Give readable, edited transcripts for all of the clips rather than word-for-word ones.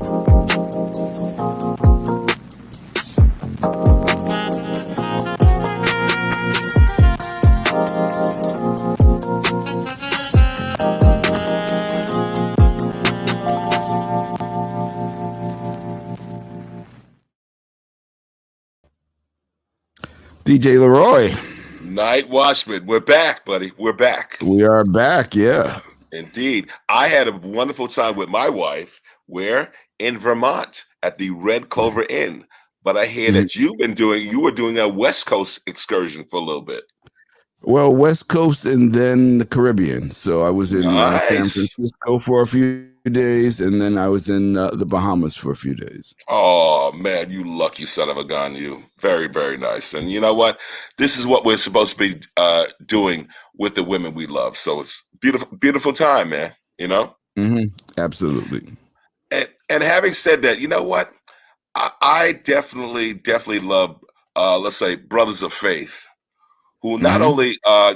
DJ LeRoy. NightWatchman, we're back, buddy. We're back. We are back, yeah. Indeed. I had a wonderful time with my wife. Where? In Vermont at the Red Clover Inn. But I hear that you were doing a West Coast excursion for a little bit. Well, West Coast and then the Caribbean. So I was in San Nice. Francisco for a few days, and then I was in the Bahamas for a few days. Oh, man, you lucky son of a gun, you. Very, very nice. And you know what? This is what we're supposed to be doing with the women we love. So it's beautiful, beautiful time, man, you know? Absolutely. And having said that, you know what? I definitely love, let's say, brothers of faith who not only, are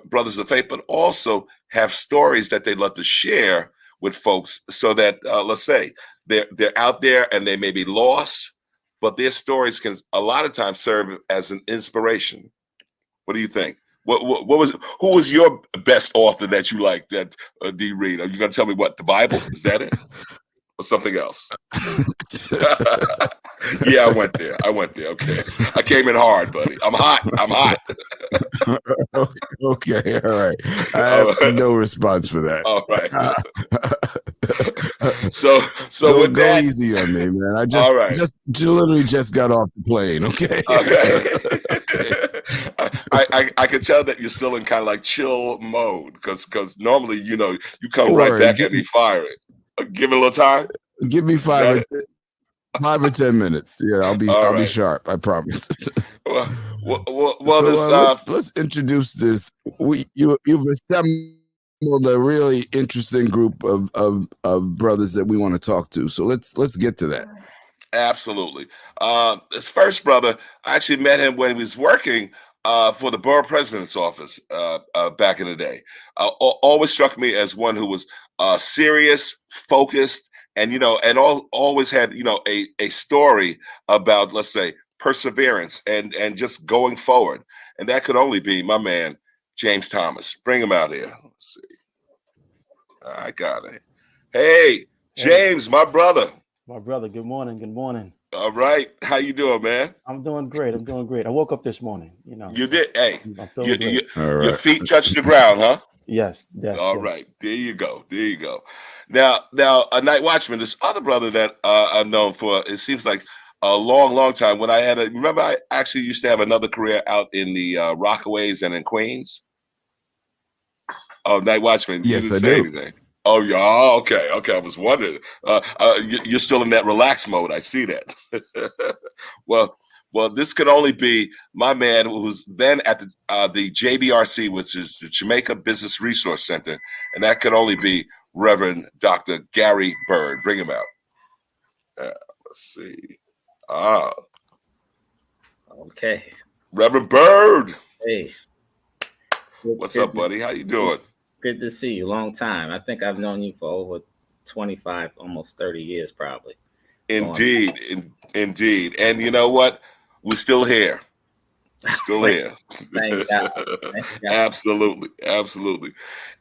brothers of faith, but also have stories that they love to share with folks so that, let's say, they're out there and they may be lost, but their stories can a lot of times serve as an inspiration. What do you think? Who was your best author that you liked that D read? Are you going to tell me what, the Bible? Is that it? Or something else? Yeah, I went there. Okay. I came in hard, buddy. I'm hot. Okay, all right. I have no response for that. All right. So with go that, easy on me, man. I just literally just got off the plane. Okay. I can tell that you're still in kind of like chill mode because normally you come right back at me firing. Give it a little time. Give me 5 or 10 minutes. Yeah, I'll be sharp. I promise. Let's introduce this. You've assembled a really interesting group of brothers that we want to talk to. So let's get to that. Absolutely. This first brother, I actually met him when he was working for the borough president's office back in the day. Always struck me as one who was serious, focused, and always had a story about, let's say, perseverance and just going forward. And that could only be my man James Thomas. Bring him out here. Let's see. I got it. Hey, James, my brother. My brother. Good morning. Good morning. All right. How you doing, man? I'm doing great. I woke up this morning. You did. Hey, your feet touched the ground, huh? Yes. All right. There you go. Now, a NightWatchman, this other brother that I'm known for, it seems like a long time. When I remember I actually used to have another career out in the Rockaways and in Queens. Oh, NightWatchman, yes, you didn't say anything. Oh, yeah. Okay. I was wondering. You're still in that relaxed mode. I see that. Well, this could only be my man who's then at the JBRC, which is the Jamaica Business Resource Center, and that could only be Reverend Dr. Gary Byrd. Bring him out. Let's see. Okay. Reverend Byrd. Hey. What's up, buddy? How you doing? Good to see you. Long time. I think I've known you for over 25, almost 30 years, probably. Indeed. And you know what? We're still here. Here. Thank God. Absolutely.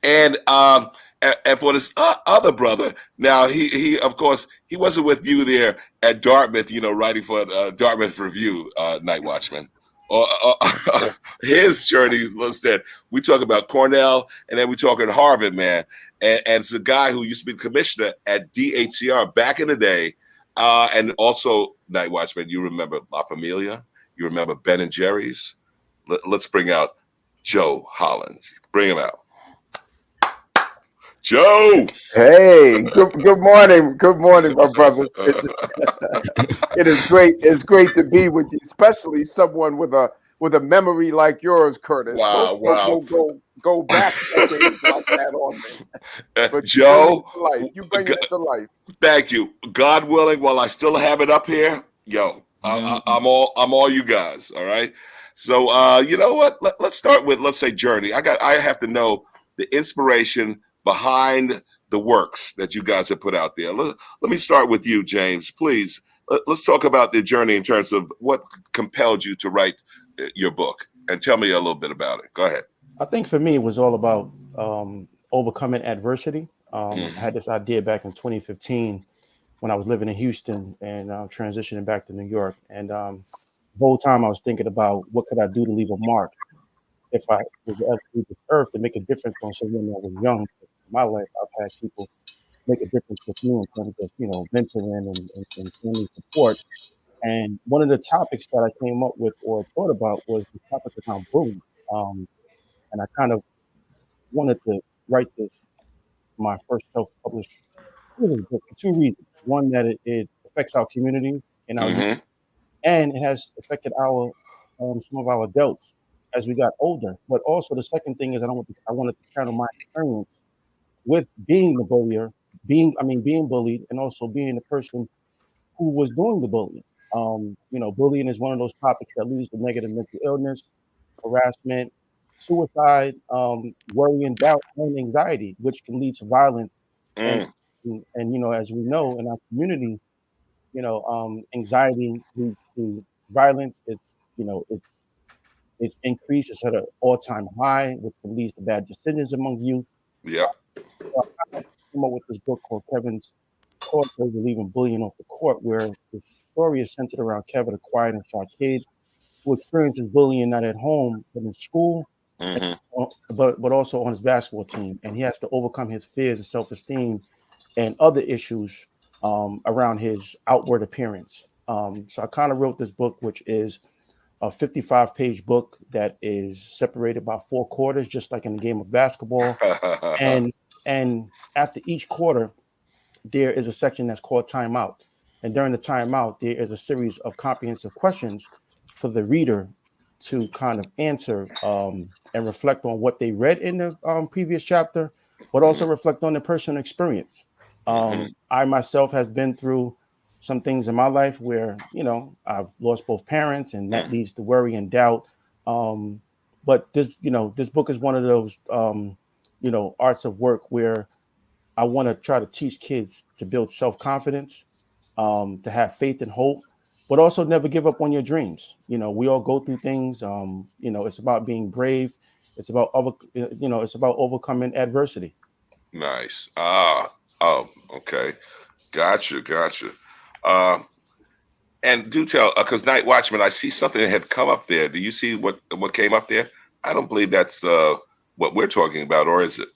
And for this other brother, now he of course he wasn't with you there at Dartmouth, writing for Dartmouth Review, NightWatchman. His journey was that we talk about Cornell and then we talk at Harvard, man. And it's a guy who used to be commissioner at DHCR back in the day. And also, NightWatchman, you remember La Familia? You remember Ben and Jerry's? Let's bring out Joe Holland. Bring him out. Joe. Hey, good morning. Good morning, my brothers. It is great. It's great to be with you, especially someone with a memory like yours, Curtis. Wow. Go back decades like that on me. But Joe, you bring it to life. Thank you. God willing, while I still have it up here, I'm all you guys. All right. So you know what? Let's start with, let's say, journey. I have to know the inspiration behind the works that you guys have put out there. Let me start with you, James. Please, let's talk about the journey in terms of what compelled you to write your book, and tell me a little bit about it. Go ahead. I think for me, it was all about overcoming adversity. I had this idea back in 2015 when I was living in Houston and transitioning back to New York. And the whole time I was thinking about what could I do to leave a mark if I was ever leave this earth to make a difference on someone that was young. In my life, I've had people make a difference with me in terms of, mentoring and family support. And one of the topics that I came up with or thought about was the topic around bullying. And I kind of wanted to write my first self-published children's book for two reasons. One, that it affects our communities and our youth, and it has affected our some of our adults as we got older. But also the second thing is I wanted to channel my experience with being the bullier, being bullied, and also being the person who was doing the bullying. Bullying is one of those topics that leads to negative mental illness, harassment, suicide, worry and doubt, and anxiety, which can lead to violence. And as we know in our community, anxiety leads to violence. It's increased. It's at an all-time high, which can lead to bad decisions among youth. Yeah. So I came up with this book called Kevin's Court, Leaving Bullying Off the Court, where the story is centered around Kevin, a quiet and shy kid who experiences bullying not at home, but in school, but also on his basketball team. And he has to overcome his fears and self-esteem and other issues around his outward appearance. So I kind of wrote this book, which is a 55-page book that is separated by 4 quarters, just like in the game of basketball. and after each quarter, there is a section that's called timeout. And during the timeout, there is a series of comprehensive questions for the reader to kind of answer and reflect on what they read in the previous chapter, but also reflect on their personal experience. I myself has been through some things in my life where, I've lost both parents, and that leads to worry and doubt. But this book is one of those, arts of work where I want to try to teach kids to build self-confidence, to have faith and hope, but also never give up on your dreams. We all go through things. It's about being brave. It's about overcoming adversity. Nice. Okay. Gotcha. And do tell, because NightWatchman, I see something that had come up there. Do you see what came up there? I don't believe that's what we're talking about, or is it?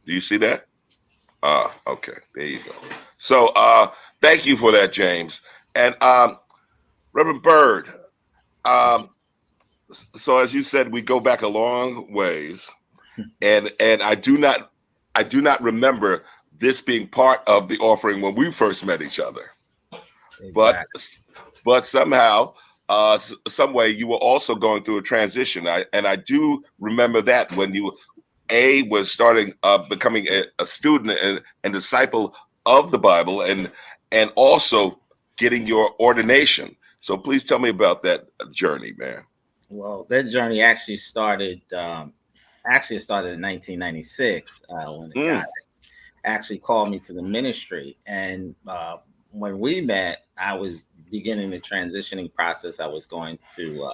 Do you see that? Okay, there you go. So thank you for that, James. And Reverend Byrd, so as you said, we go back a long ways, and I do not remember this being part of the offering when we first met each other. Exactly. But somehow, some way, you were also going through a transition. I do remember that when you was starting becoming a student and disciple of the Bible, and also getting your ordination. So please tell me about that journey, man. Well, that journey actually started in 1996 when a guy actually called me to the ministry. And when we met, I was beginning the transitioning process. I was going to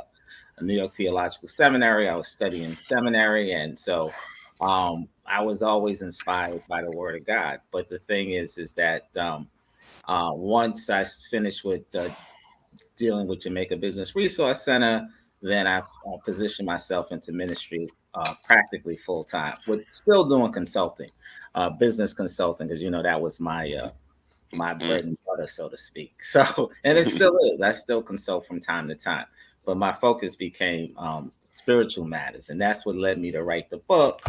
a New York Theological Seminary. I was studying seminary, and so I was always inspired by the Word of God. But the thing is that once I finished with dealing with Jamaica Business Resource Center, then I positioned myself into ministry practically full time, with still doing consulting, business consulting, because that was my bread and butter, so to speak. So, and it still is. I still consult from time to time, but my focus became spiritual matters, and that's what led me to write the book,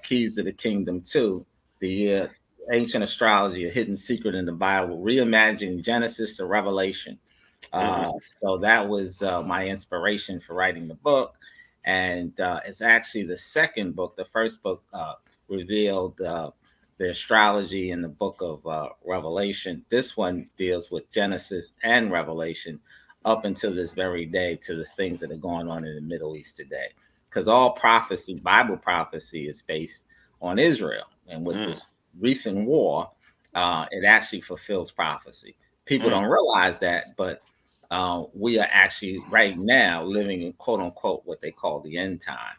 Keys to the Kingdom 2, the ancient astrology, a hidden secret in the Bible, reimagining Genesis to Revelation. So that was my inspiration for writing the book. And it's actually the second book. The first book revealed the astrology in the book of Revelation. This one deals with Genesis and Revelation up until this very day, to the things that are going on in the Middle East today. Because all prophecy, Bible prophecy, is based on Israel and what recent war, it actually fulfills prophecy. People don't realize that, but we are actually right now living in quote unquote what they call the end time.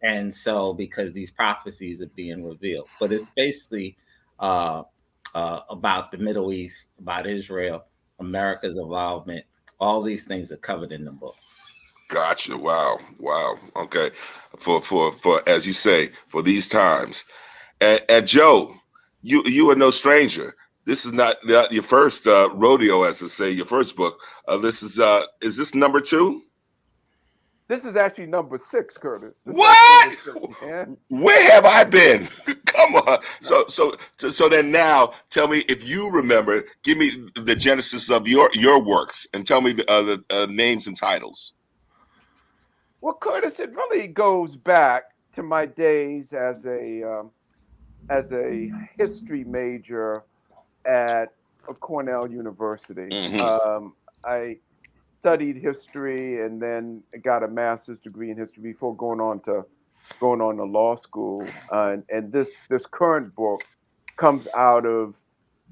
And so because these prophecies are being revealed, but it's basically about the Middle East, about Israel, America's involvement. All these things are covered in the book. Gotcha. Wow. Okay. For as you say, for these times. And Joe, you are no stranger. This is not your first rodeo, as to say, your first book. This is this number 2? This is actually number 6, Curtis. What? Yeah. Where have I been? Come on. So then now, tell me if you remember. Give me the genesis of your works, and tell me the names and titles. Well, Curtis, it really goes back to my days as a history major at Cornell University. I studied history and then got a master's degree in history before going on to law school. And this current book comes out of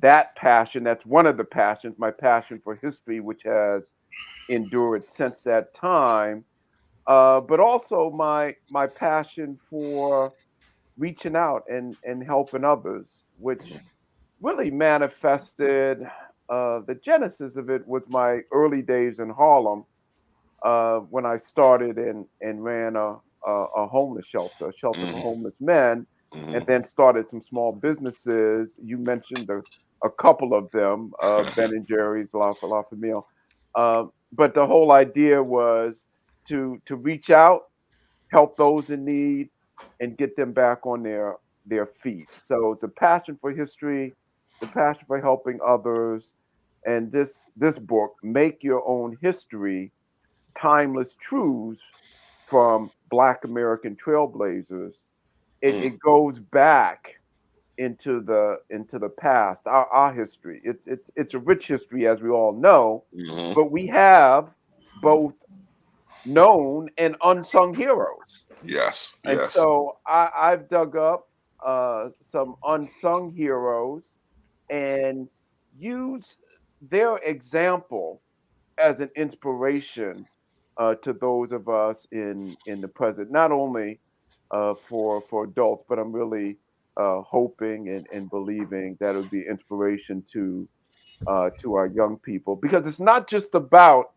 that passion. That's one of the passions, my passion for history, which has endured since that time. But also my passion for reaching out and helping others, which really manifested. The genesis of it was my early days in Harlem, when I started and ran a homeless shelter for homeless men, and then started some small businesses. You mentioned a couple of them, Ben and Jerry's, La Famille. But the whole idea was to reach out, help those in need, and get them back on their feet. So it's a passion for history, the passion for helping others, and this book, Make Your Own History: Timeless Truths from Black American Trailblazers. It goes back into the past, our history. It's a rich history, as we all know, but we have both known and unsung heroes. Yes. And so I've dug up some unsung heroes and used their example as an inspiration to those of us in the present, not only for adults, but I'm really hoping and believing that it would be inspiration to our young people, because it's not just about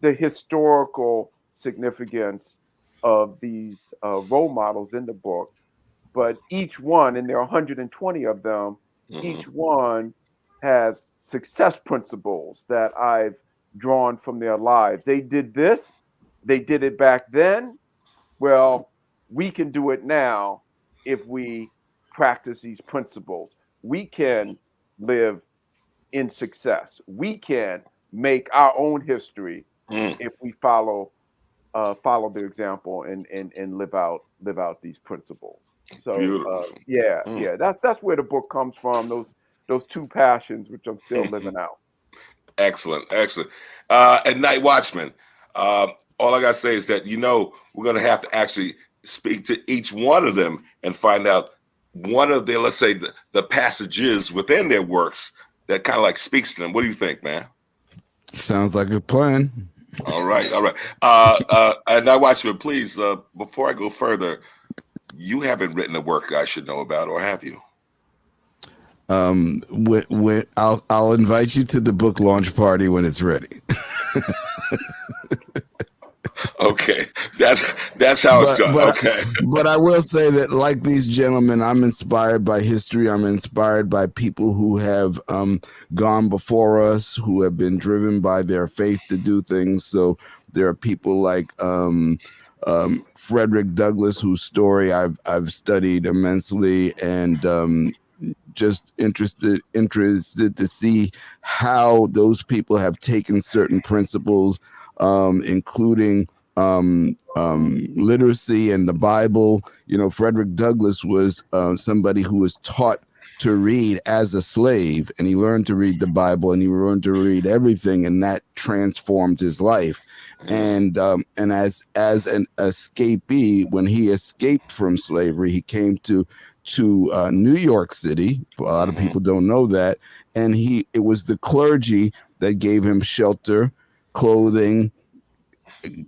the historical significance of these role models in the book, but each one, and there are 120 of them, each one has success principles that I've drawn from their lives. They did this, they did it back then. Well, we can do it now if we practice these principles. We can live in success. We can make our own history if we follow their example and live out these principles. So that's where the book comes from. Those two passions, which I'm still living out. Excellent. And NightWatchman, all I gotta say is that we're gonna have to actually speak to each one of them and find out one of their, let's say, the passages within their works that kind of like speaks to them. What do you think, man? Sounds like a plan. All right. And NightWatchman, please, before I go further, you haven't written a work I should know about, or have you? I'll invite you to the book launch party when it's ready. Okay, that's how it's done. Okay, but I will say that, like these gentlemen, I'm inspired by history. I'm inspired by people who have gone before us, who have been driven by their faith to do things. So there are people like Frederick Douglass, whose story I've studied immensely, and just interested to see how those people have taken certain principles, including literacy and the Bible. Frederick Douglass was somebody who was taught to read as a slave, and he learned to read the Bible, and he learned to read everything, and that transformed his life. And as an escapee, when he escaped from slavery, he came to to New York City. A lot of people don't know that. And it was the clergy that gave him shelter, clothing,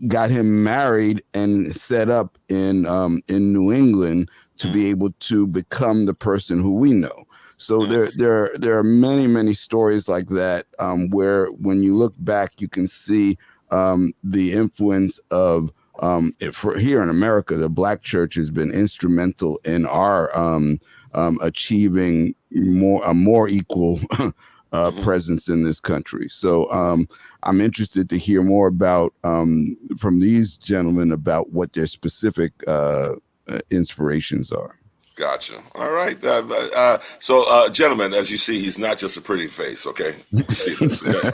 got him married and set up in New England to be able to become the person who we know. So there are many stories like that, where when you look back, you can see the influence of for here in America, the Black church has been instrumental in our achieving a more equal presence in this country. So I'm interested to hear more about from these gentlemen about what their specific inspirations are. Gotcha. All right. So, gentlemen, as you see, he's not just a pretty face. Okay, you see this. Okay?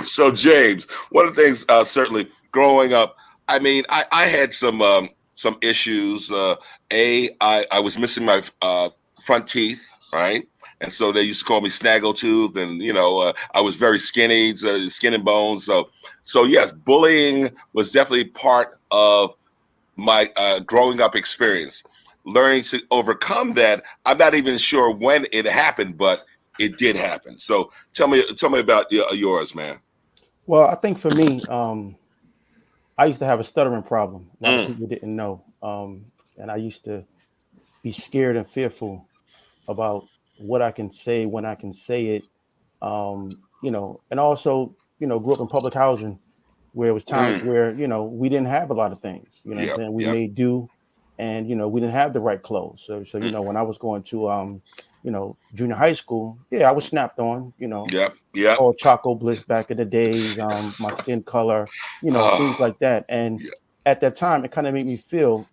So, James, one of the things, certainly growing up, I mean, I had some issues. I was missing my front teeth, right? And so they used to call me Snaggletooth, and I was very skinny, skin and bones. So yes, bullying was definitely part of my growing up experience. Learning to overcome that, I'm not even sure when it happened, but it did happen. So tell me about yours, man. Well, I think for me, I used to have a stuttering problem. A lot of people didn't know, and I used to be scared and fearful about what I can say when I can say it. And also, grew up in public housing where it was times where, we didn't have a lot of things, what I'm saying? We made do, and, we didn't have the right clothes. So, when I was going to, junior high school, I was snapped on, all Choco Bliss back in the days, my skin color, things like that. And at that time, it kind of made me feel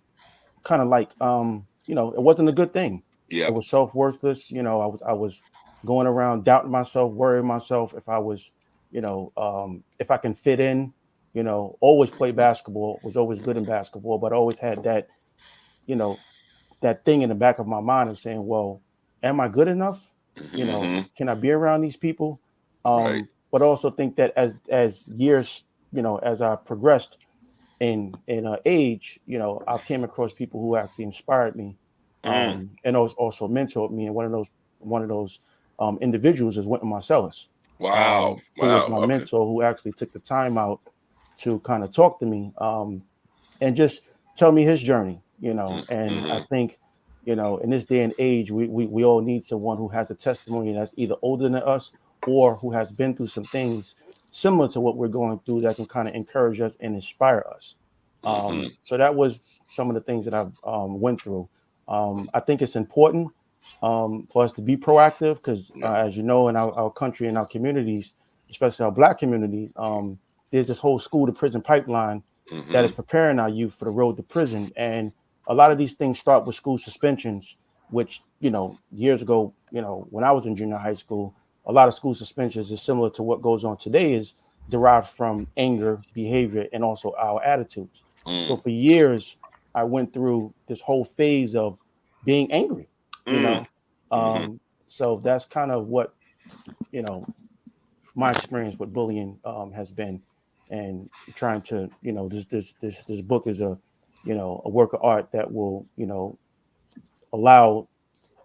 kind of like, it wasn't a good thing. It was self-worthless. I was going around doubting myself, worrying myself if I was, if I can fit in, always play basketball, was always good in basketball, but I always had that, that thing in the back of my mind of saying, well, am I good enough? Can I be around these people? Right. But I also think that as years, as I progressed in age, I've came across people who actually inspired me, and also mentored me. And one of those individuals is Wynton Marcellus, Wow. who was my mentor, who actually took the time out to kind of talk to me, and just tell me his journey, and I think, in this day and age, we all need someone who has a testimony that's either older than us or who has been through some things similar to what we're going through that can kind of encourage us and inspire us. So that was some of the things that I've went through. I think it's important for us to be proactive because, as you know, in our country and our communities, especially our Black communities, there's this whole school to prison pipeline that is preparing our youth for the road to prison. And a lot of these things start with school suspensions, which, years ago, when I was in junior high school, a lot of school suspensions is similar to what goes on today, is derived from anger, behavior, and also our attitudes. So for years, I went through this whole phase of being angry, so that's kind of what, my experience with bullying has been, and trying to, this book is a work of art that will, allow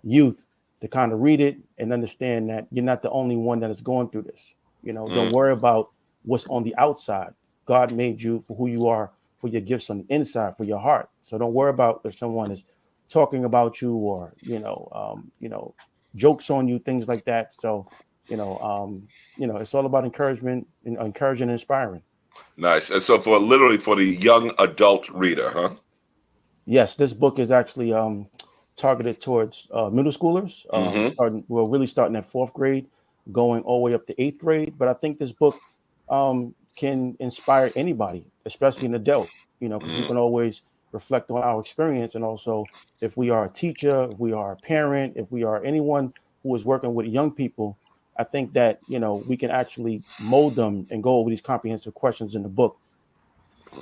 youth to kind of read it and understand that you're not the only one that is going through this. Don't worry about what's on the outside. God made you for who you are, for your gifts on the inside, for your heart. So don't worry about if someone is talking about you or, jokes on you, things like that. So, it's all about encouragement and encouraging and inspiring. Nice. And so literally for the young adult reader, huh? Yes, this book is actually targeted towards middle schoolers, really starting at 4th grade, going all the way up to 8th grade. But I think this book can inspire anybody, especially an adult, because we can always reflect on our experience. And also, if we are a teacher, if we are a parent, if we are anyone who is working with young people, I think that, we can actually mold them and go over these comprehensive questions in the book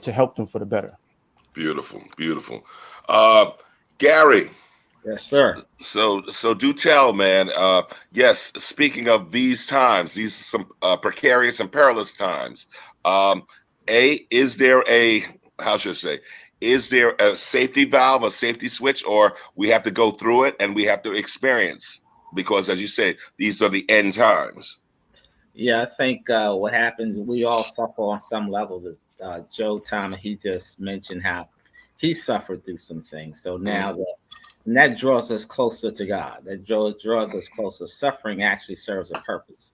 to help them for the better. Beautiful, beautiful. Gary. Yes, sir. So do tell, man. Yes, speaking of these times, these are some precarious and perilous times. Is there a, how should I say, is there a safety valve, a safety switch, or we have to go through it and we have to experience? Because, as you say, these are the end times. Yeah, I think what happens, we all suffer on some level. Joe Thomas, he just mentioned how he suffered through some things. So now and that draws us closer to God. That draws us closer. Suffering actually serves a purpose.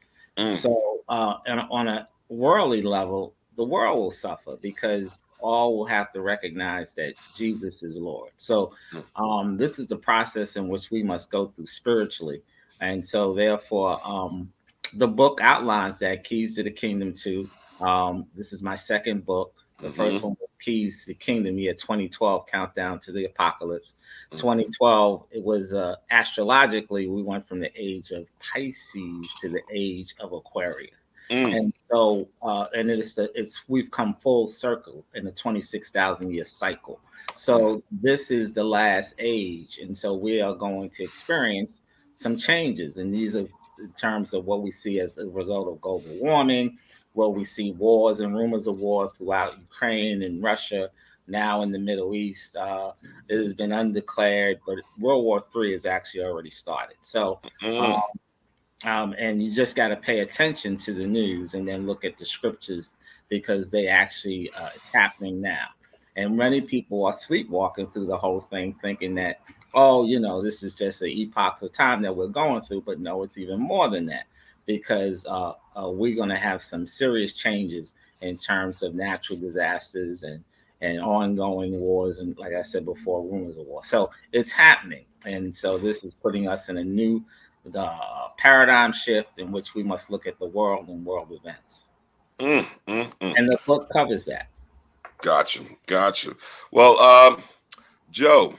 So, and on a worldly level, the world will suffer because all will have to recognize that Jesus is Lord. So, this is the process in which we must go through spiritually. And so, therefore, the book outlines that Keys to the Kingdom too. This is my second book. The first one was Keys to the Kingdom, year 2012, Countdown to the Apocalypse. 2012, it was astrologically, we went from the age of Pisces to the age of Aquarius. And so, and we've come full circle in the 26,000 year cycle. So this is the last age. And so we are going to experience some changes. And these are in terms of what we see as a result of global warming, where we see wars and rumors of war throughout Ukraine and Russia, now in the Middle East. It has been undeclared, but World War III has actually already started. So, and you just got to pay attention to the news and then look at the scriptures, because they actually, it's happening now. And many people are sleepwalking through the whole thing, thinking that, oh, this is just an epoch of time that we're going through. But no, it's even more than that, because we're going to have some serious changes in terms of natural disasters and ongoing wars. And like I said before, rumors of war. So it's happening. And so this is putting us in a new paradigm shift in which we must look at the world and world events. And the book covers that. Gotcha. Well, Joe,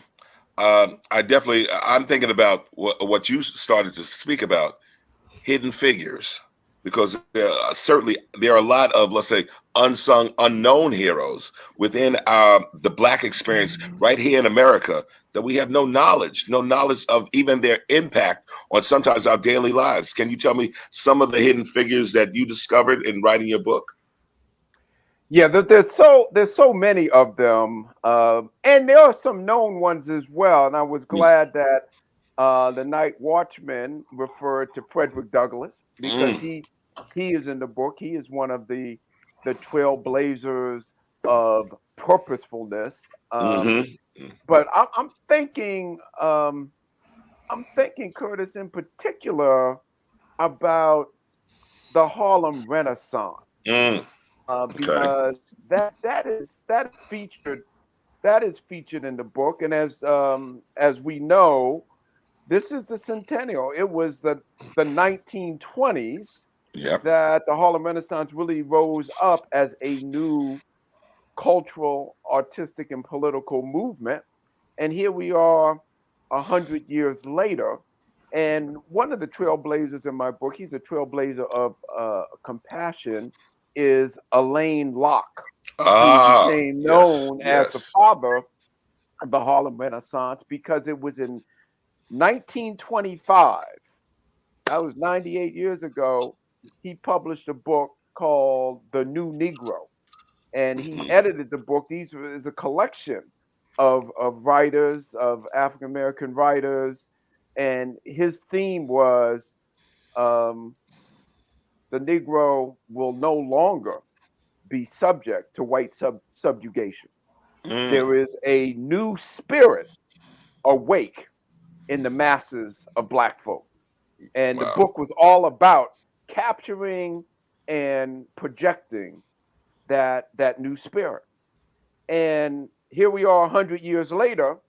I'm thinking about what you started to speak about, hidden figures, because certainly there are a lot of, let's say, unsung, unknown heroes within the Black experience right here in America that we have no knowledge of even their impact on sometimes our daily lives. Can you tell me some of the hidden figures that you discovered in writing your book? Yeah, there's so many of them, and there are some known ones as well. And I was glad that the NightWatchman referred to Frederick Douglass, because he is in the book. He is one of the trailblazers of purposefulness. But I'm thinking, Curtis, in particular, about the Harlem Renaissance. Because that is featured in the book, and as we know, this is the centennial. It was the 1920s that the Harlem Renaissance really rose up as a new cultural, artistic, and political movement. And here we are 100 years later. And one of the trailblazers in my book, he's a trailblazer of compassion, is Alain Locke, who became known as the father of the Harlem Renaissance, because it was in 1925, that was 98 years ago, he published a book called The New Negro. And he edited the book. These is a collection of writers, of African-American writers. And his theme was the Negro will no longer be subject to white subjugation. There is a new spirit awake in the masses of Black folk. And the book was all about capturing and projecting that new spirit. And here we are 100 years later.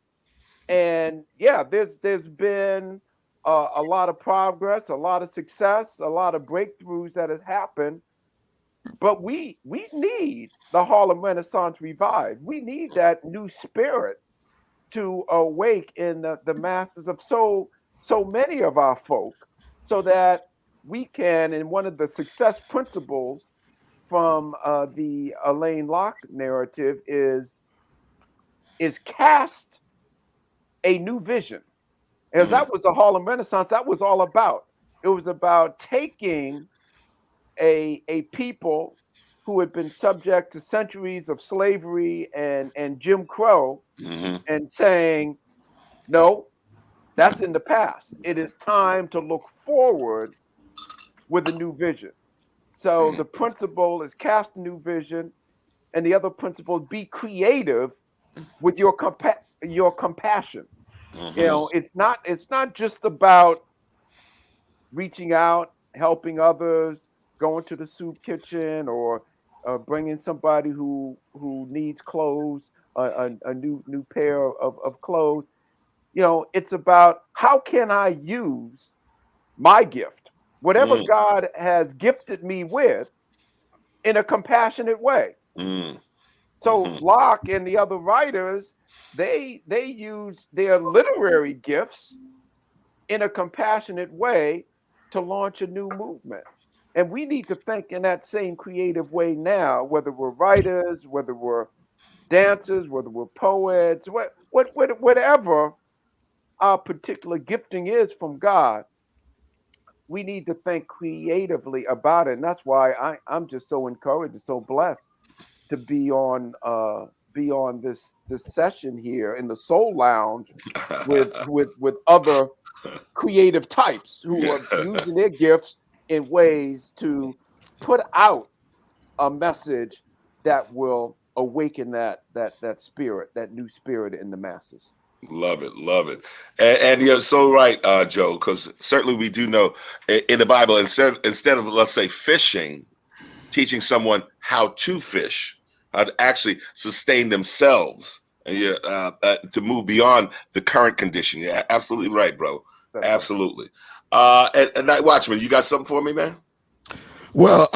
And yeah, there's been a lot of progress, a lot of success, a lot of breakthroughs that have happened. But we need the Harlem Renaissance revived. We need that new spirit to awake in the masses of so many of our folk, so that we can, and one of the success principles from the Alain Locke narrative is cast a new vision. As that was the Harlem Renaissance, that was all about. It was about taking a people who had been subject to centuries of slavery and Jim Crow, and saying, no, that's in the past. It is time to look forward with a new vision. So the principle is cast a new vision, and the other principle is be creative with your compassion. You know, it's not just about reaching out, helping others, going to the soup kitchen, or bringing somebody who needs clothes, a new pair of clothes. You know, it's about how can I use my gift, whatever God has gifted me with, in a compassionate way. So Locke and the other writers, they use their literary gifts in a compassionate way to launch a new movement. And we need to think in that same creative way now, whether we're writers, whether we're dancers, whether we're poets, whatever our particular gifting is from God, we need to think creatively about it. And that's why I'm just so encouraged and so blessed to be on this session here in the Soul Lounge with other creative types who are using their gifts in ways to put out a message that will awaken that spirit, that new spirit in the masses. Love it, love it, and you're so right, Joe. Because certainly we do know in the Bible, instead of, let's say, fishing, teaching someone how to fish, how to actually sustain themselves, and to move beyond the current condition. Yeah, absolutely right, bro. That's Absolutely. And Night Watchman, you got something for me, man? Well,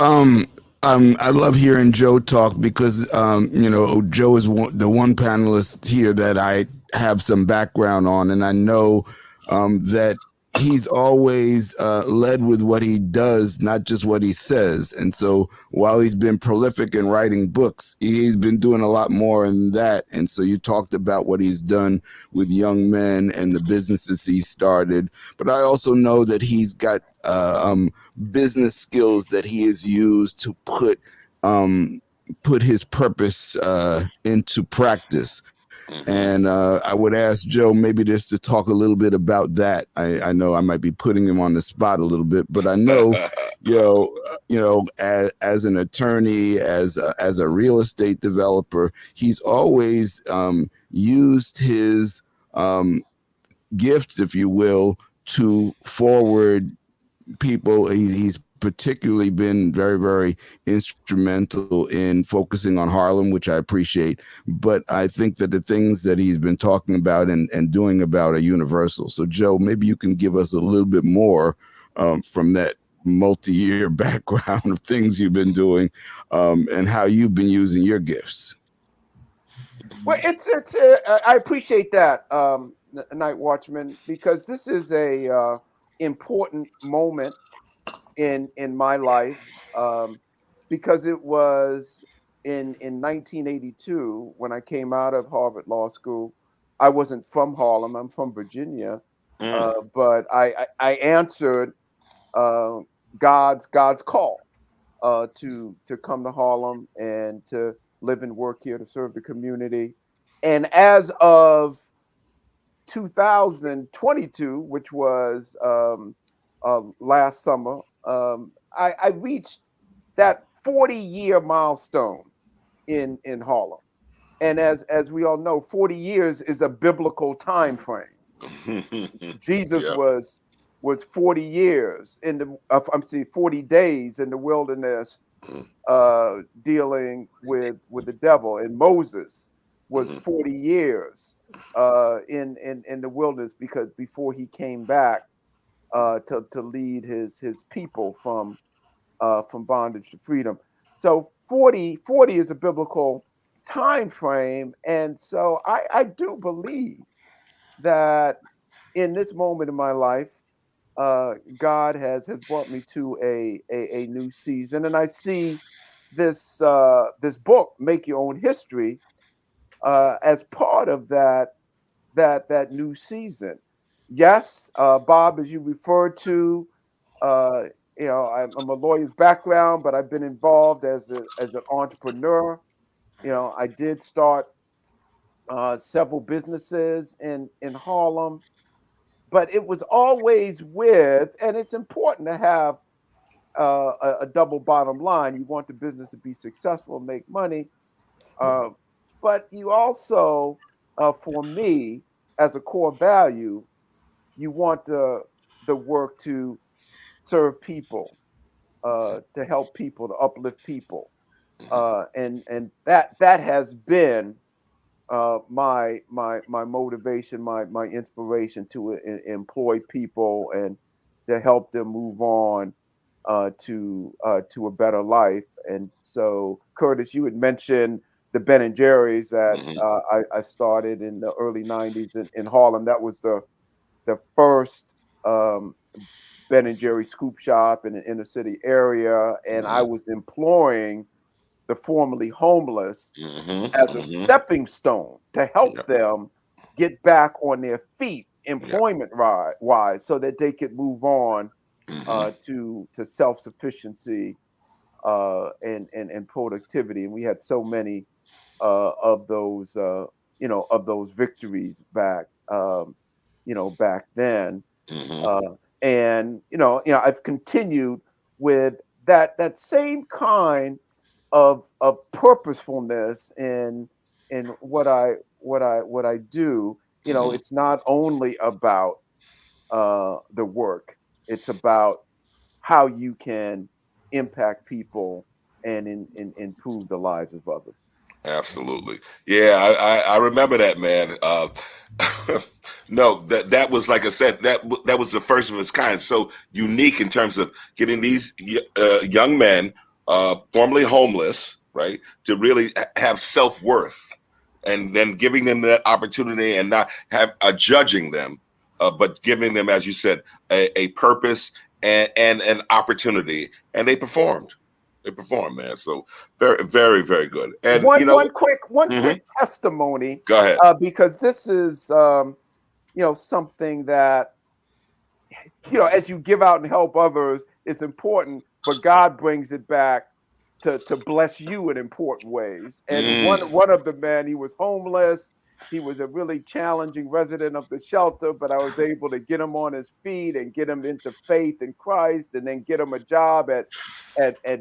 I love hearing Joe talk because, Joe is the one panelist here that I have some background on, and I know that he's always led with what he does, not just what he says. And so while he's been prolific in writing books, he's been doing a lot more than that. And so you talked about what he's done with young men and the businesses he started. But I also know that he's got business skills that he has used to put his purpose into practice. And I would ask Joe maybe just to talk a little bit about that. I know I might be putting him on the spot a little bit, but I know, as an attorney, as a real estate developer, he's always used his gifts, if you will, to forward people. He's particularly been very, very instrumental in focusing on Harlem, which I appreciate. But I think that the things that he's been talking about and doing about are universal. So, Joe, maybe you can give us a little bit more from that multi-year background of things you've been doing and how you've been using your gifts. Well, I appreciate that, Night Watchman, because this is a important moment in my life, because it was in 1982 when I came out of Harvard Law School. I wasn't from Harlem; I'm from Virginia, but I answered God's call to come to Harlem and to live and work here to serve the community. And as of 2022, which was last summer, I reached that 40-year milestone in Harlem. And as we all know, 40 years is a biblical time frame. Jesus was 40 years in the 40 days in the wilderness dealing with the devil, and Moses was 40 years in the wilderness because before he came back to lead his people from bondage to freedom. So 40 is a biblical time frame, and so I do believe that in this moment in my life, God has brought me to a new season, and I see this book, Make Your Own History, as part of that new season. Yes, Bob, as you referred to, I'm a lawyer's background, but I've been involved as an entrepreneur. I did start several businesses in Harlem, but it was always with, and it's important to have a double bottom line. You want the business to be successful, make money, but you also, for me, as a core value, you want the work to serve people, to help people, to uplift people, and that has been my motivation, my inspiration to employ people and to help them move on to a better life. And so, Curtis, you had mentioned the Ben and Jerry's that I started in the early '90s in Harlem. That was the first Ben and Jerry scoop shop in an inner city area, and I was employing the formerly homeless as a stepping stone to help them get back on their feet, employment wise, so that they could move on to self-sufficiency and productivity. And we had so many of those victories back back then. And I've continued with that same kind of purposefulness in what I do. It's not only about the work; it's about how you can impact people and improve the lives of others. Absolutely. Yeah, I remember that, man. No, that was, like I said, that was the first of its kind. So unique in terms of getting these young men, formerly homeless, right, to really have self-worth, and then giving them that opportunity and not judging them, but giving them, as you said, a purpose and an opportunity, and they performed. They performed, man. So very, very, very good. And One quick testimony. Go ahead. Because this is something that as you give out and help others, it's important, but God brings it back to bless you in important ways. And one of the men, he was homeless. He was a really challenging resident of the shelter, but I was able to get him on his feet and get him into faith in Christ, and then get him a job at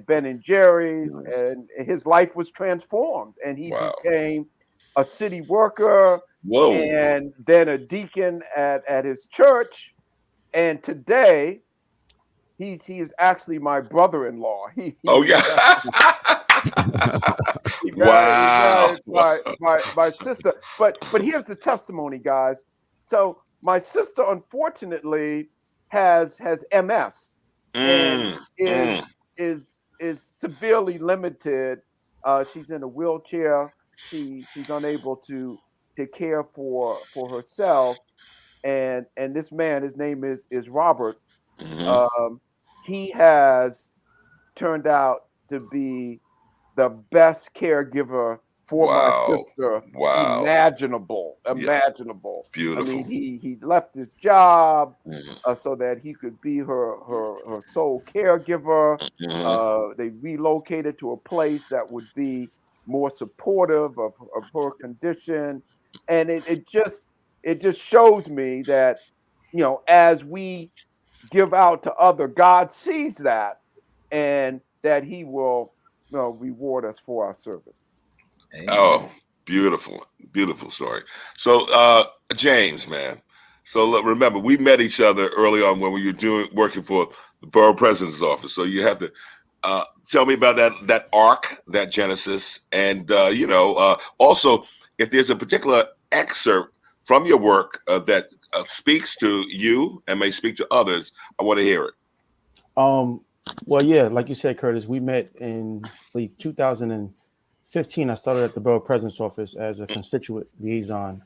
Ben and Jerry's, and his life was transformed, and he became a city worker, and then a deacon at his church, and today he is actually my brother-in-law. He married my sister. But here's the testimony, guys. So my sister, unfortunately, has MS and is severely limited. She's in a wheelchair. She's unable to care for herself. And this man, his name is Robert. He has turned out to be the best caregiver for my sister imaginable. Beautiful. I mean, he left his job so that he could be her sole caregiver. They relocated to a place that would be more supportive of her condition, and it just shows me that as we give out to other, God sees that, and that He will reward us for our service. Amen. Oh, beautiful, beautiful story. So, James, man. So look, remember, we met each other early on when we were working for the borough president's office. So you have to tell me about that arc, that genesis, and also if there's a particular excerpt from your work that speaks to you and may speak to others, I want to hear it. Well, yeah, like you said, Curtis, we met in, I believe, 2015. I started at the borough president's office as a constituent liaison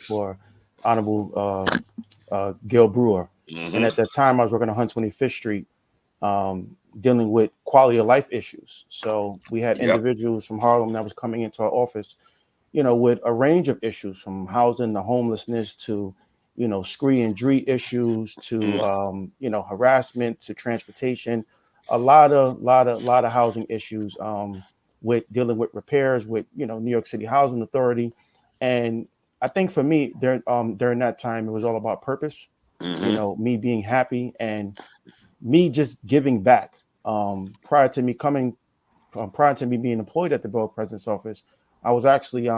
for Honorable Gail Brewer. And at that time, I was working on 125th Street, dealing with quality of life issues. So we had individuals from Harlem that was coming into our office, with a range of issues, from housing to homelessness to, scree and dree issues to harassment to transportation, a lot of housing issues, with dealing with repairs with New York City Housing Authority. And I think for me during that time it was all about purpose, me being happy and me just giving back. Prior to me being employed at the Borough President's office, I was actually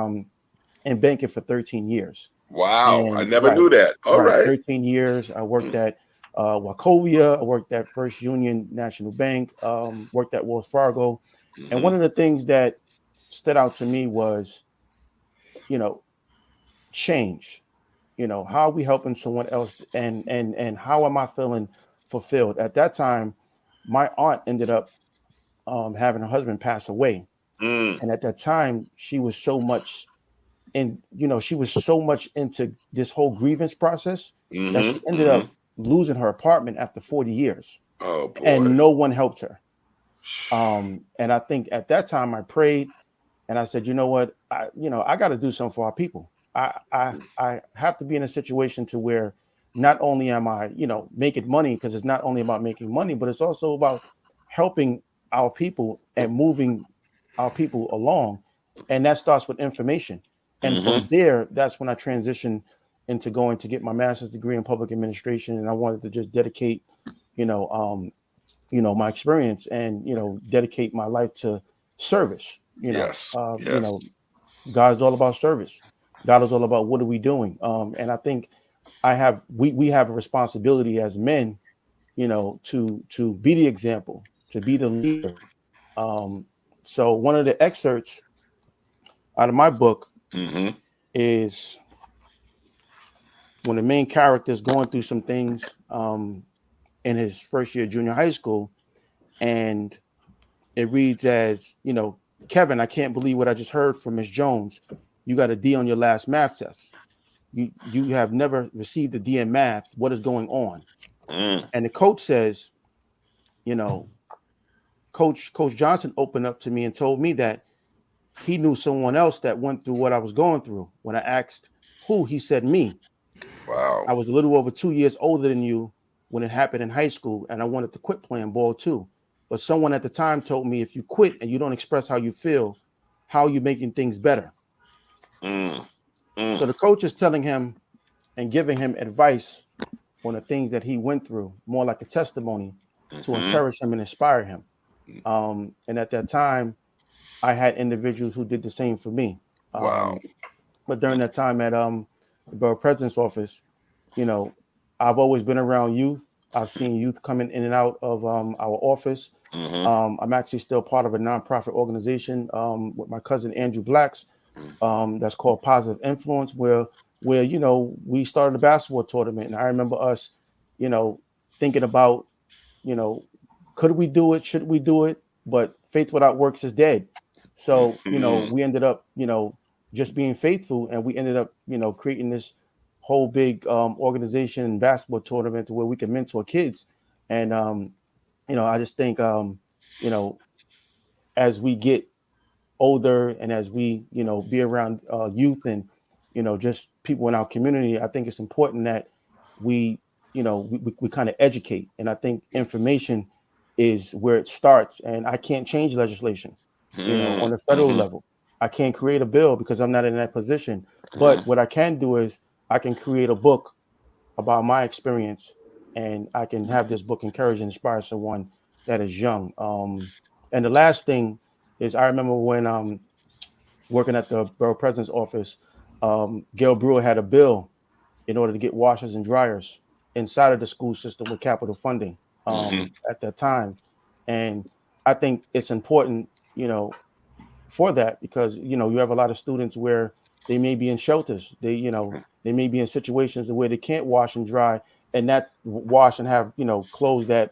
in banking for 13 years. Wow, I And never knew that. All right, right. 13 years. I worked at Wachovia. I worked at First Union National Bank. Worked at Wells Fargo. And one of the things that stood out to me was, change. How are we helping someone else, and how am I feeling fulfilled? At that time, my aunt ended up having her husband pass away, and at that time, she was so much into this whole grievance process that she ended up losing her apartment after 40 years. Oh boy. And no one helped her. And I think at that time I prayed and I said, you know what, I got to do something for our people. I have to be in a situation to where not only am I, making money, because it's not only about making money, but it's also about helping our people and moving our people along. And that starts with information. And from there, that's when I transitioned into going to get my master's degree in public administration. And I wanted to just dedicate, my experience and, dedicate my life to service. Yes. God's all about service. God is all about what are we doing? And I think we have a responsibility as men, to be the example, to be the leader. So one of the excerpts out of my book is when the main character is going through some things in his first year of junior high school, and it reads as, Kevin, I can't believe what I just heard from Miss Jones. You got a D on your last math test. You have never received a D in math. What is going on? And the coach says, Coach Johnson opened up to me and told me that he knew someone else that went through what I was going through. When I asked who, he said me. Wow. I was a little over 2 years older than you when it happened in high school, and I wanted to quit playing ball too. But someone at the time told me, if you quit and you don't express how you feel, how are you making things better? So the coach is telling him and giving him advice on the things that he went through, more like a testimony to encourage him and inspire him. And at that time, I had individuals who did the same for me. Wow. But during that time at the Borough President's office, I've always been around youth. I've seen youth coming in and out of our office. I'm actually still part of a nonprofit organization with my cousin Andrew Blacks that's called Positive Influence, where we started a basketball tournament. And I remember us, thinking about, could we do it? Should we do it? But faith without works is dead. So, we ended up, just being faithful, and we ended up, creating this whole big organization and basketball tournament where we can mentor kids. And, I just think, as we get older and as we, be around youth and, just people in our community, I think it's important that we kind of educate. And I think information is where it starts. And I can't change legislation, on a federal level. I can't create a bill because I'm not in that position. But what I can do is I can create a book about my experience, and I can have this book encourage and inspire someone that is young. And the last thing is, I remember when working at the Borough President's office, Gail Brewer had a bill in order to get washers and dryers inside of the school system with capital funding at that time. And I think it's important, for that, because, you have a lot of students where they may be in shelters. They may be in situations where they can't wash and dry, and that wash and have, clothes that,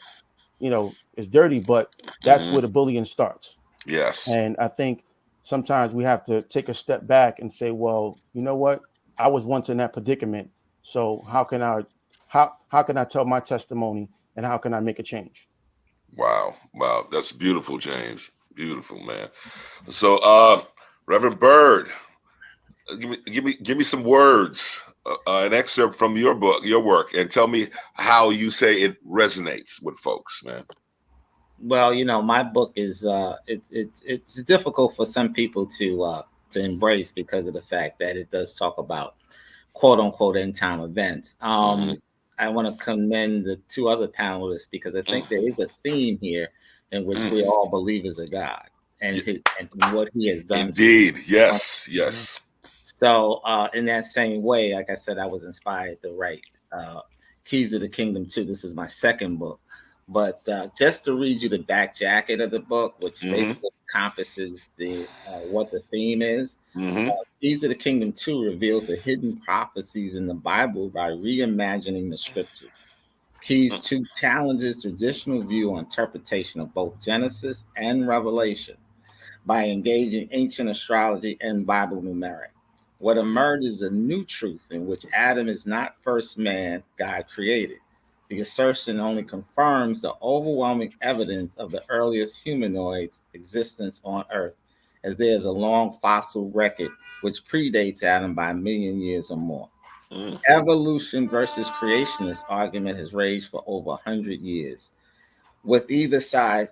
is dirty, but that's where the bullying starts. Yes. And I think sometimes we have to take a step back and say, well, you know what? I was once in that predicament. So how can I tell my testimony, and how can I make a change? Wow. That's beautiful, James. Beautiful, man. So, Reverend Byrd, give me some words an excerpt from your book, your work, and tell me how you say it resonates with folks, man. Well, my book is it's difficult for some people to embrace because of the fact that it does talk about quote unquote end time events. I want to commend the two other panelists because I think there is a theme here in which we all believers of God and what He has done. Indeed, yes. So, in that same way, like I said, I was inspired to write Keys of the Kingdom 2. This is my second book. But just to read you the back jacket of the book, which basically encompasses what the theme is, Keys of the Kingdom 2 reveals the hidden prophecies in the Bible by reimagining the scriptures. Keys 2 challenges traditional view on interpretation of both Genesis and Revelation by engaging ancient astrology and Bible numeric. What emerges is a new truth in which Adam is not first man God created. The assertion only confirms the overwhelming evidence of the earliest humanoids' existence on Earth, as there is a long fossil record which predates Adam by 1 million years or more. Evolution versus creationist argument has raged for over 100 years, with either side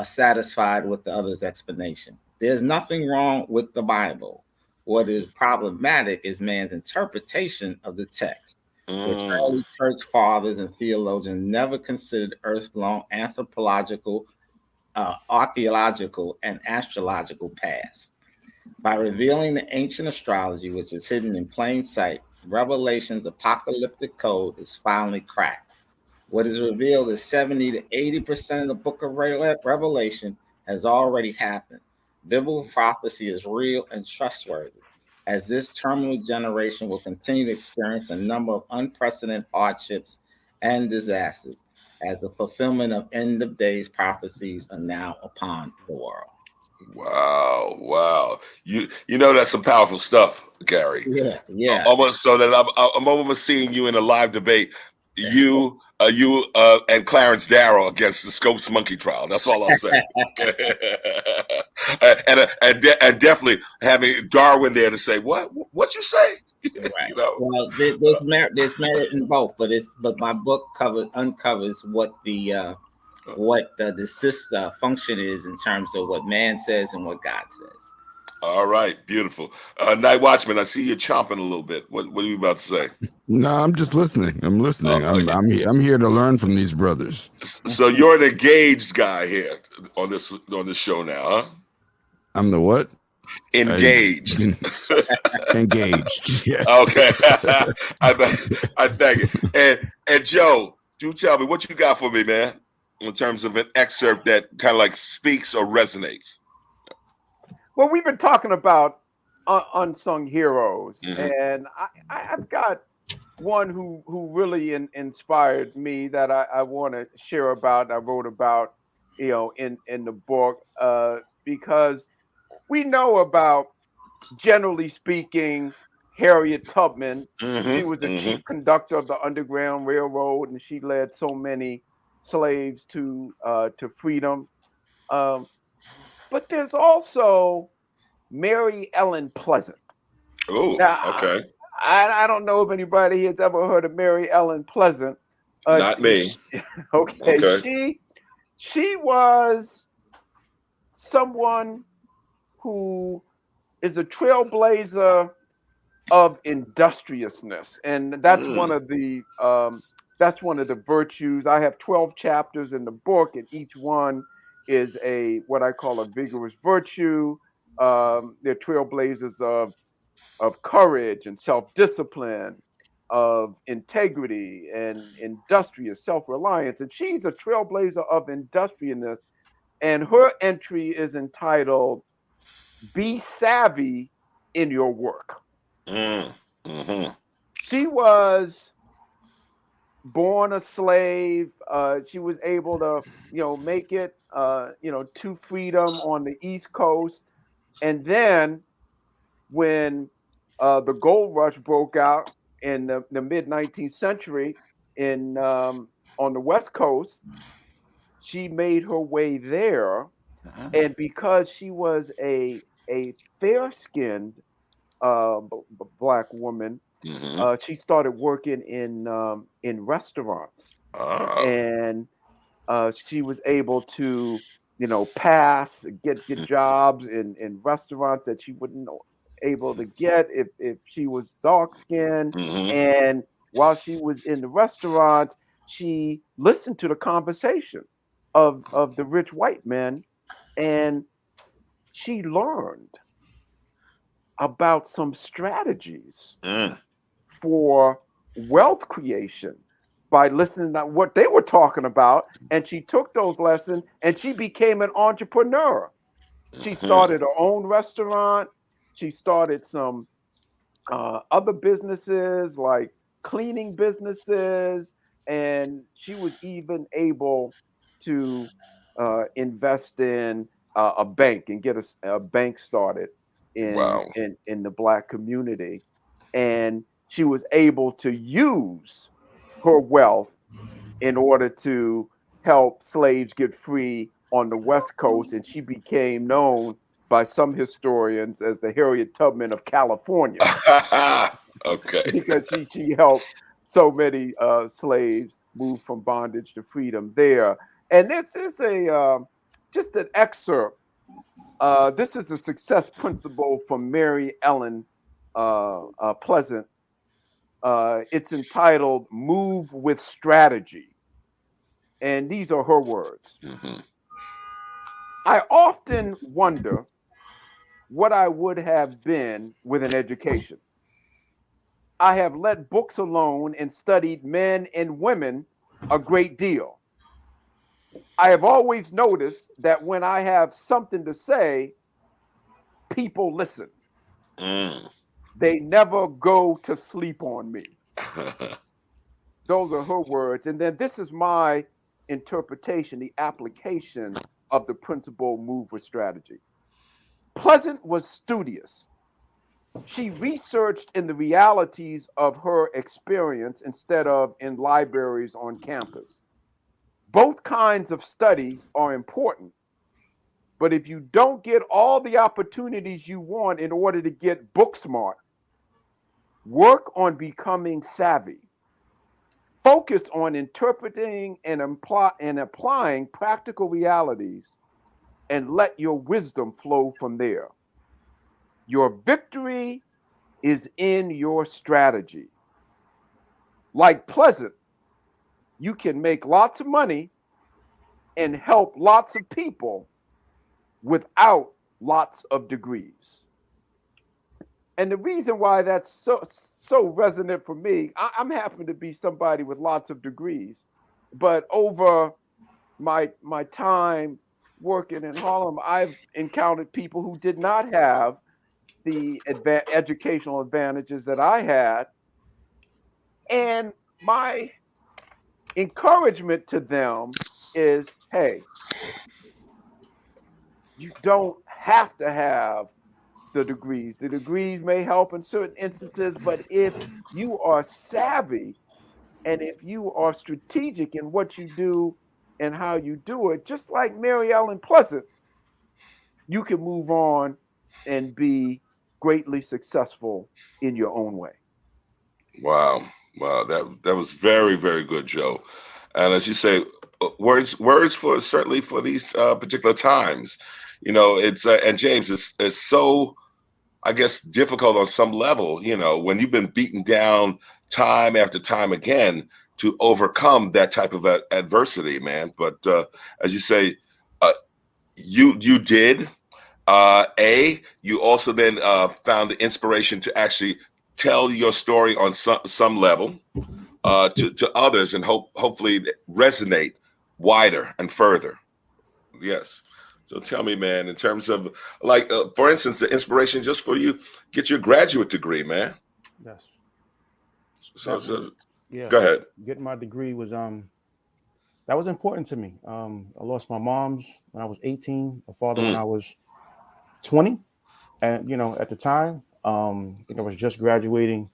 satisfied with the other's explanation. There's nothing wrong with the Bible. What is problematic is man's interpretation of the text, which early church fathers and theologians never considered Earth's-long anthropological, archaeological, and astrological past. By revealing the ancient astrology, which is hidden in plain sight, Revelation's apocalyptic code is finally cracked. What is revealed is 70 to 80% of the book of Revelation has already happened. Biblical prophecy is real and trustworthy, as this terminal generation will continue to experience a number of unprecedented hardships and disasters, as the fulfillment of end of days prophecies are now upon the world. Wow. You know that's some powerful stuff, Gary. Yeah. Almost so that I'm almost seeing you in a live debate. You and Clarence Darrow against the Scopes monkey trial. That's all I'll say. and definitely having Darwin there to say, what you say? Right. Well, there's merit in both, but my book uncovers what the function is in terms of what man says and what God says. All right, beautiful. Night Watchman, I see you chomping a little bit. What are you about to say? No, I'm just listening. I'm listening. I'm here to learn from these brothers. So you're an engaged guy here on this show now, huh? I'm the what? Engaged. Engaged. Yes. Okay. I thank you. And Joe, do tell me what you got for me, man, in terms of an excerpt that kind of like speaks or resonates. Well, we've been talking about unsung heroes, and I've got one who really inspired me that I want to share about. I wrote about, in the book, because we know about, generally speaking, Harriet Tubman. She was the chief conductor of the Underground Railroad, and she led so many slaves to freedom. But there's also Mary Ellen Pleasant. Oh, okay. I don't know if anybody has ever heard of Mary Ellen Pleasant. Not me. Okay. She was someone who is a trailblazer of industriousness, and that's one of the virtues. I have 12 chapters in the book, and each one is what I call a vigorous virtue. They're trailblazers of courage and self-discipline, of integrity and industrious self-reliance. And she's a trailblazer of industriousness. And her entry is entitled, "Be Savvy in Your Work." She was born a slave. She was able to, make it, to freedom on the East Coast. And then when the gold rush broke out in the mid 19th century on the West Coast, she made her way there. And because she was a fair-skinned black woman, She started working in restaurants, and she was able to, get jobs in restaurants that she wouldn't able to get if she was dark skinned. And while she was in the restaurant, she listened to the conversation of the rich white men, and she learned about some strategies for wealth creation by listening to what they were talking about. And she took those lessons and she became an entrepreneur. She started her own restaurant. She started some other businesses like cleaning businesses. And she was even able to invest in a bank and get a bank started in the Black community. And she was able to use her wealth in order to help slaves get free on the West Coast. And she became known by some historians as the Harriet Tubman of California. Okay. Because she helped so many slaves move from bondage to freedom there. And this is just an excerpt. This is the success principle from Mary Ellen Pleasant. It's entitled "Move with Strategy." And these are her words. I often wonder what I would have been with an education. I have let books alone and studied men and women a great deal. I have always noticed that when I have something to say, people listen. They never go to sleep on me. Those are her words. And then this is my interpretation, the application of the principle "Move with Strategy." Pleasant was studious. She researched in the realities of her experience instead of in libraries on campus. Both kinds of study are important, but if you don't get all the opportunities you want in order to get book smart, work on becoming savvy. Focus on interpreting and applying practical realities, and let your wisdom flow from there. Your victory is in your strategy. Like Pleasant, you can make lots of money and help lots of people without lots of degrees. And the reason why that's so resonant for me, I'm happen to be somebody with lots of degrees, but over my time working in Harlem, I've encountered people who did not have the educational advantages that I had. And my encouragement to them is, hey, you don't have to have the degrees. The degrees may help in certain instances, but if you are savvy and if you are strategic in what you do and how you do it, just like Mary Ellen Pleasant, you can move on and be greatly successful in your own way. Wow. That was very, very good, Joe. And as you say, words for certainly for these particular times. It's and James, it's so, I guess, difficult on some level, when you've been beaten down time after time again to overcome that type of adversity, man. But as you say, you did. You also then found the inspiration to actually tell your story on some level to others, and hopefully resonate wider and further. Yes. So tell me, man, in terms of for instance, the inspiration just for you, get your graduate degree, man. Yes. So Yeah. Go ahead. Getting my degree was that was important to me. I lost my mom's when I was 18, my father when I was 20, and at the time, I think I was just graduating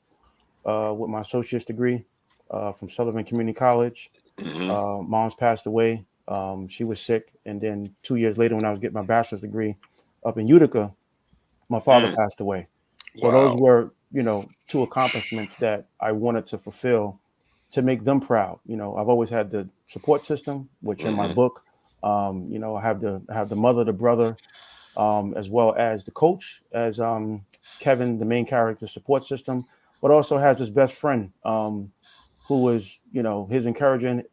with my associate's degree from Sullivan Community College. Mom's passed away. She was sick, and then 2 years later, when I was getting my bachelor's degree up in Utica, my father passed away. So those were two accomplishments that I wanted to fulfill to make them proud. I've always had the support system, which in my book, I have the mother, the brother, as well as the coach, as Kevin, the main character, support system, but also has his best friend, who is his encourager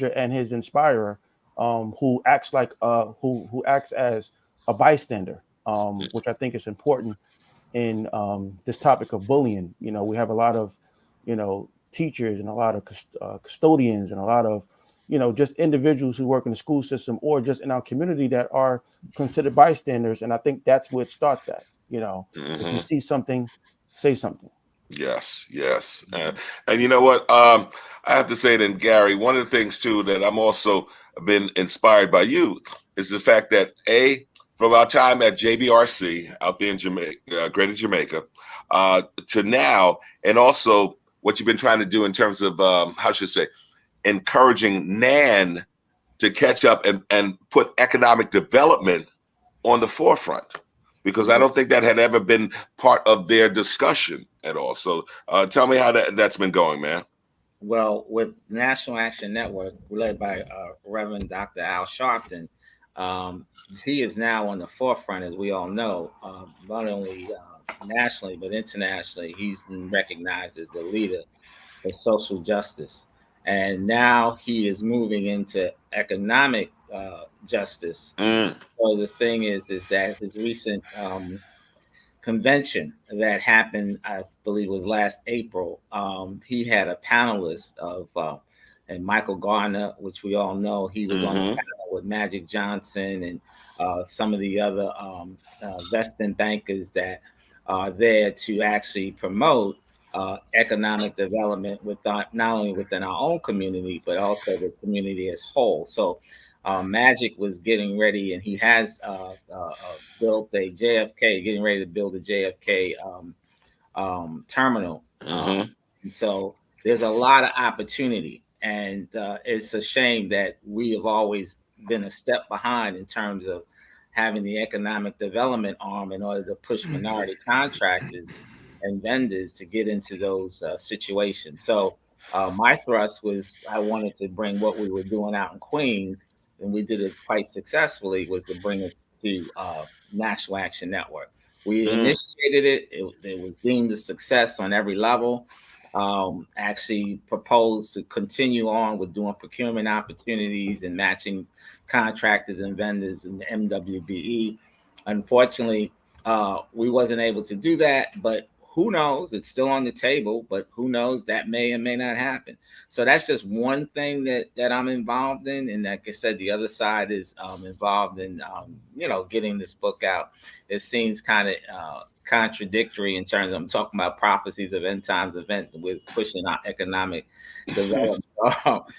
and his inspirer, who acts like who acts as a bystander, which I think is important in this topic of bullying. We have a lot of teachers and a lot of custodians and a lot of just individuals who work in the school system or just in our community that are considered bystanders, and I think that's where it starts at. If you see something, say something. Yes, yes. And you know what? I have to say then, Gary, one of the things too that I'm also been inspired by you is the fact that from our time at JBRC out there in Jamaica, Greater Jamaica, to now, and also what you've been trying to do in terms of how should I say, encouraging NAN to catch up and put economic development on the forefront, because I don't think that had ever been part of their discussion at all. So tell me how that's been going, man. Well, with National Action Network, led by Reverend Dr. Al Sharpton, he is now on the forefront, as we all know, not only nationally, but internationally. He's been recognized as the leader for social justice. And now he is moving into economic justice. So the thing is that his recent convention that happened, I believe was last April, he had a panelist of, and Michael Garner, which we all know, he was on the panel with Magic Johnson and some of the other investment bankers that are there to actually promote economic development with not only within our own community, but also the community as whole. So Magic was getting ready, and he has built a JFK, getting ready to build a JFK terminal. And so there's a lot of opportunity, and it's a shame that we have always been a step behind in terms of having the economic development arm in order to push minority contractors and vendors to get into those situations. So my thrust was I wanted to bring what we were doing out in Queens, and we did it quite successfully, was to bring it to National Action Network. We initiated it. It was deemed a success on every level. Actually proposed to continue on with doing procurement opportunities and matching contractors and vendors in the MWBE. Unfortunately, we wasn't able to do that, but who knows? It's still on the table, but who knows? That may or may not happen. So that's just one thing that I'm involved in. And like I said, the other side is involved in, getting this book out. It seems kind of contradictory in terms of I'm talking about prophecies of end times event with pushing our economic development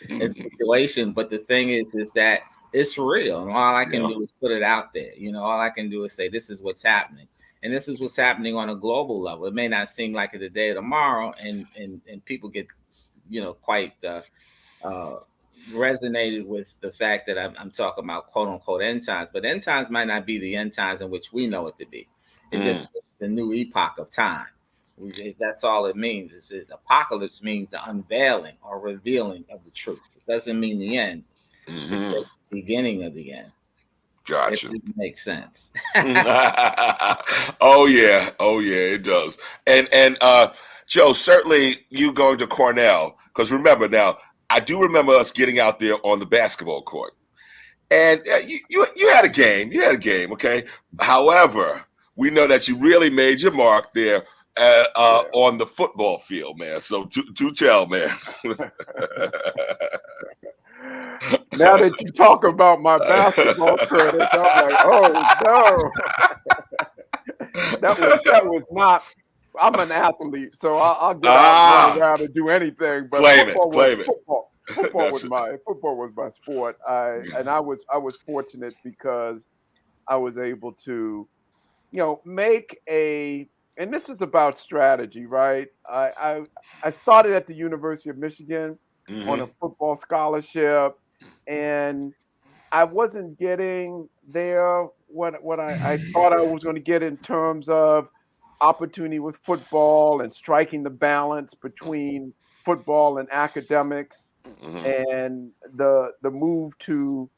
and situation. But the thing is that it's real. And all I can do is put it out there. All I can do is say, this is what's happening. And this is what's happening on a global level. It may not seem like it today or tomorrow, and people get, quite resonated with the fact that I'm talking about quote unquote end times. But end times might not be the end times in which we know it to be. It just the new epoch of time. That's all it means. Apocalypse means the unveiling or revealing of the truth. It doesn't mean the end. It's just the beginning of the end. Gotcha. If it makes sense. Oh yeah, it does. And Joe, certainly you going to Cornell, because remember now, I do remember us getting out there on the basketball court, and you had a game, okay. However, we know that you really made your mark there on the football field, man. So do tell, man. Now that you talk about my basketball credits, I'm like, oh no, that was not. I'm an athlete, so I'll get out, run around, and do anything. But football was my sport. And I was fortunate because I was able to, make and this is about strategy, right? I started at the University of Michigan on a football scholarship, and I wasn't getting there what I thought I was going to get in terms of opportunity with football and striking the balance between football and academics. And the move to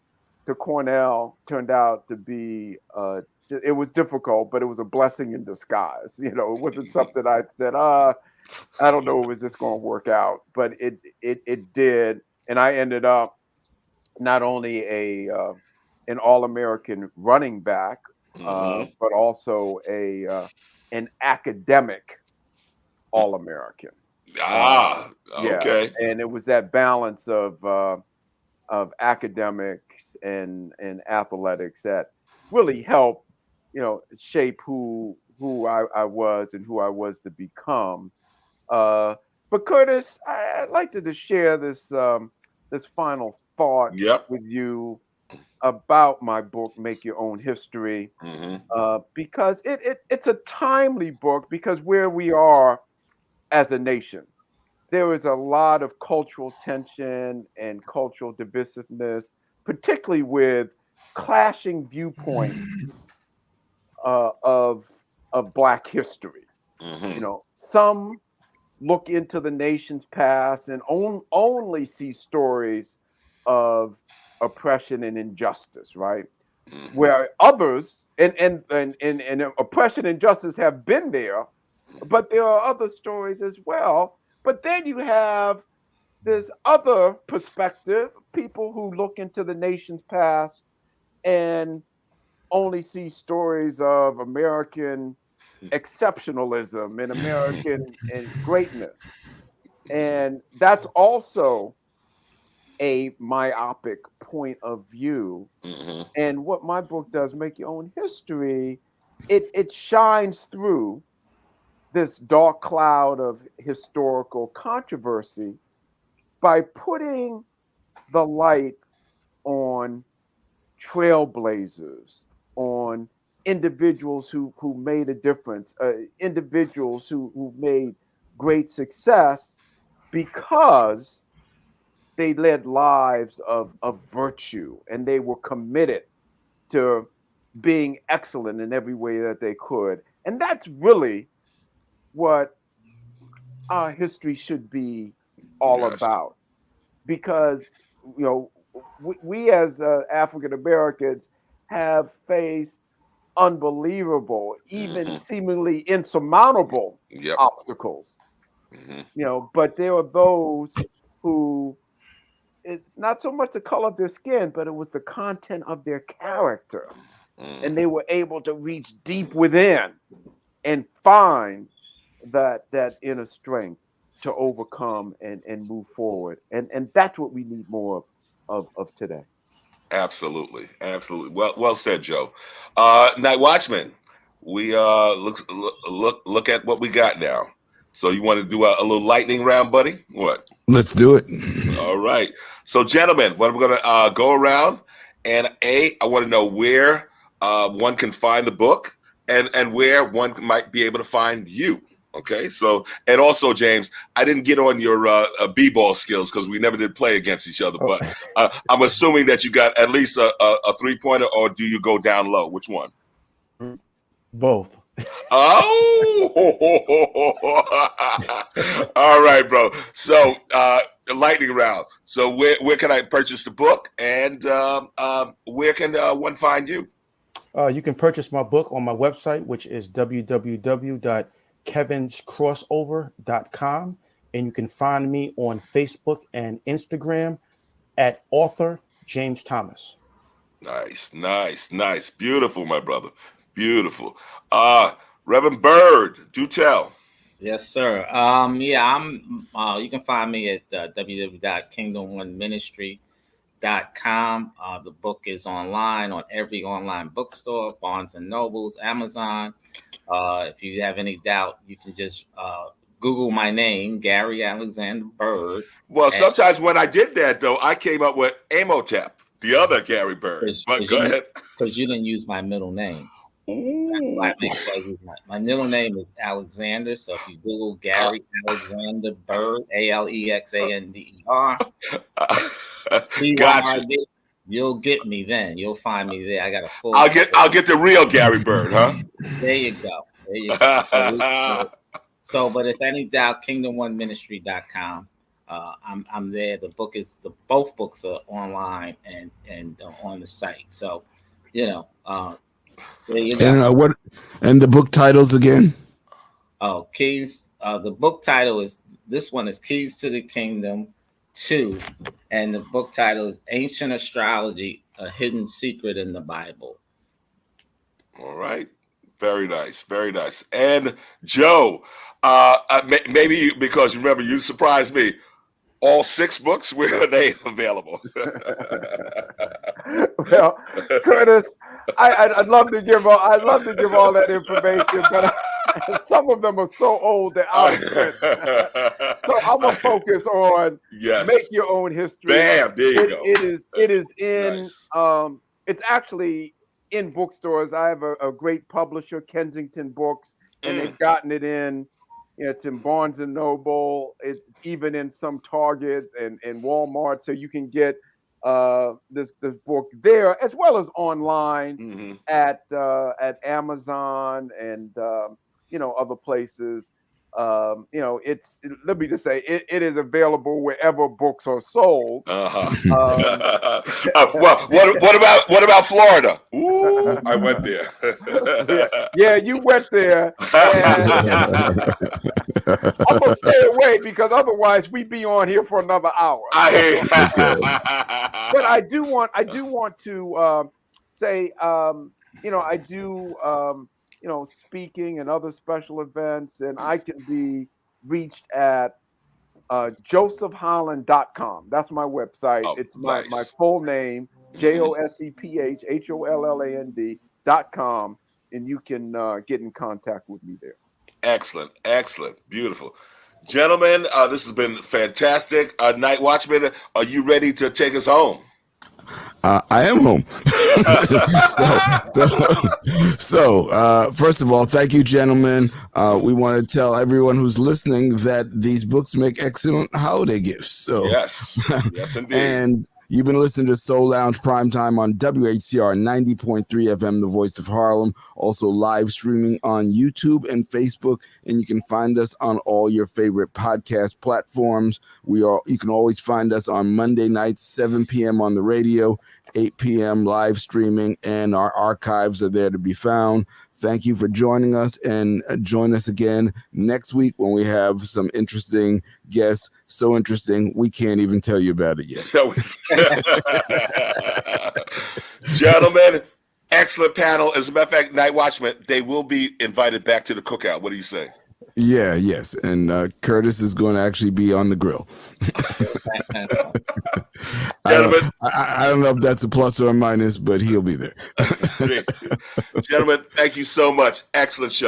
Cornell turned out to be it was difficult, but it was a blessing in disguise. You know, it wasn't something I said, I don't know, is this going to work out? But it did, and I ended up not only an All-American running back, but also an academic All-American. Okay. Yeah, and it was that balance of academics and athletics that really helped, shape who I was and who I was to become. But Curtis, I'd like to just share this this final thought with you about my book, Make Your Own History, because it's a timely book, because where we are as a nation, there is a lot of cultural tension and cultural divisiveness, particularly with clashing viewpoints of Black history. Some look into the nation's past and only see stories of oppression and injustice, right? Where others and oppression and injustice have been there, but there are other stories as well. But then you have this other perspective, people who look into the nation's past and only see stories of American exceptionalism and American and greatness. And that's also a myopic point of view. And what my book does, Make Your Own History, it shines through this dark cloud of historical controversy by putting the light on trailblazers, on individuals who made a difference, individuals who made great success because they led lives of virtue, and they were committed to being excellent in every way that they could. And that's really what our history should be all about, because we as African Americans have faced unbelievable, even seemingly insurmountable obstacles. But there are those who, it's not so much the color of their skin, but it was the content of their character. And they were able to reach deep within and find that inner strength to overcome and move forward. And that's what we need more of today. Absolutely. Well said, Joe. NightWatchman, we look at what we got now. So you want to do a little lightning round, buddy? What? Let's do it. All right. So, gentlemen, what we're going to go around, and I want to know where one can find the book, and where one might be able to find you. Okay. So, and also, James, I didn't get on your b-ball skills because we never did play against each other. But I'm assuming that you got at least a 3-pointer, or do you go down low? Which one? Both. Oh, all right, bro. So, lightning round. So, where can I purchase the book, and where can one find you? You can purchase my book on my website, which is www.kevinscrossover.com, and you can find me on Facebook and Instagram at author James Thomas. Nice. Beautiful, my brother. Beautiful. Reverend Byrd, do tell. Yes, sir. I'm you can find me at www.kingdomoneministry.com. The book is online on every online bookstore, Barnes and Nobles, Amazon. If you have any doubt, you can just Google my name, Gary Alexander Byrd. Well, sometimes when I did that, though, I came up with Amotep, the other Gary Byrd. But go ahead. Because you didn't use my middle name. Ooh. My middle name is Alexander, so if you Google Gary Alexander Byrd, ALEXANDER, gotcha. You'll get me then. You'll find me there. I got a full. I'll get the real Gary Byrd, huh? There you go. There you go. So, but if any doubt, kingdomoneministry.com. I'm there. Both books are online and on the site. So, there you go. And the book titles again? Oh, Keys. The book title this one is Keys to the Kingdom 2, and the book title is Ancient Astrology: A Hidden Secret in the Bible. All right. Very nice. Very nice. And Joe, maybe because remember, you surprised me. All 6 books, where are they available? Well, Curtis, I'd love to give all that information, but some of them are so old they're out of print. So I'm gonna focus on Make Your Own History. Bam, there you go. It is in nice. It's actually in bookstores. I have a great publisher, Kensington Books, and they've gotten it in. It's in Barnes and Noble. It's even in some Target and Walmart, so you can get this book there as well as online at Amazon and other places. Let me just say it is available wherever books are sold. Well, what about Florida? Ooh, I went there. yeah, you went there. I'm gonna stay away because otherwise we'd be on here for another hour. But I do want to say, I do speaking and other special events, and I can be reached at josephholland.com. That's my website. It's my full name, JOSEPHHOLLAND.com, and you can get in contact with me there. Excellent. Beautiful. Gentlemen, this has been fantastic. Night Watchman, are you ready to take us home? I am home. So, first of all, thank you, gentlemen. We want to tell everyone who's listening that these books make excellent holiday gifts. So, yes, indeed. And you've been listening to Soul Lounge Primetime on WHCR 90.3 FM, the voice of Harlem. Also live streaming on YouTube and Facebook, and you can find us on all your favorite podcast platforms. You can always find us on Monday nights, 7 p.m. on the radio, 8 p.m. live streaming, and our archives are there to be found. Thank you for joining us, and join us again next week when we have some interesting guests. So interesting, we can't even tell you about it yet. Gentlemen, excellent panel. As a matter of fact, Night Watchman, they will be invited back to the cookout. What do you say? Yes. And Curtis is going to actually be on the grill. Gentlemen, I don't know if that's a plus or a minus, but he'll be there. Gentlemen, thank you so much. Excellent show.